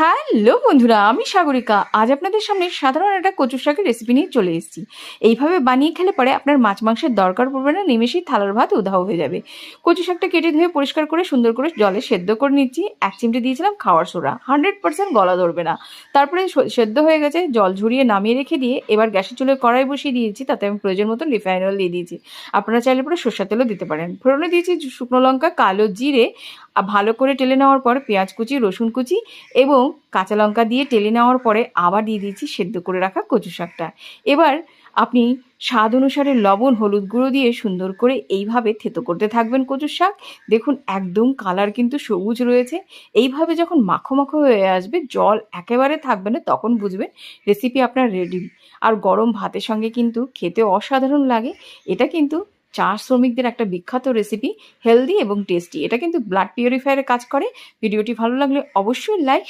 Hello বন্ধুরা, আমি সাগরিকা। আজ আপনাদের সামনে সাধারণ একটা কচু শাকের রেসিপি নিয়ে চলে এসেছি। এইভাবে বানিয়ে খেলে পরে আপনার মাছ মাংসের দরকার পড়বে না, নিমেষেই থালার ভাত উধাও হয়ে যাবে। কচু শাকটা কেটে ধুয়ে পরিষ্কার করে সুন্দর করে জলে সেদ্ধ করে নিচ্ছি। 1 চিমটে দিয়েছিলাম খাওয়ার সোডা, 100% গলা ধরবে না। তারপরে সেদ্ধ হয়ে গেছে, জল ঝরিয়ে নামিয়ে রেখে দিয়ে এবার গ্যাসের চুলায় কড়াই বসিয়ে দিয়েছি। তাতে আমি প্রয়োজন মতো রিফাইন অয়েল দিয়ে দিয়েছি। আপনারা চাইলে পরে সরষের তেলও দিতে পারেন। ফোড়নে দিয়েছি শুকনো লঙ্কা, কালো জিরে। ভালো করে টেলে নেওয়ার পর পেঁয়াজ কুচি, রসুন কুচি এবং কাঁচা লঙ্কা দিয়ে টেলে নেওয়ার পরে আবার দিয়ে দিয়েছি সেদ্ধ করে রাখা কচু শাকটা। এবার আপনি স্বাদ অনুসারে লবণ, হলুদ গুঁড়ো দিয়ে সুন্দর করে এইভাবে থেতো করতে থাকবেন কচুর শাক। দেখুন একদম কালার কিন্তু সবুজ রয়েছে। এইভাবে যখন মাখো মাখো হয়ে আসবে, জল একেবারে থাকবে না, তখন বুঝবেন রেসিপি আপনার রেডি। আর গরম ভাতের সঙ্গে কিন্তু খেতে অসাধারণ লাগে। এটা কিন্তু চা শ্রমিকদের একটা বিখ্যাত রেসিপি, হেলদি এবং টেস্টি। এটা কিন্তু ব্লাড পিউরিফায়ারের কাজ করে। ভিডিওটি ভালো লাগলে অবশ্যই লাইক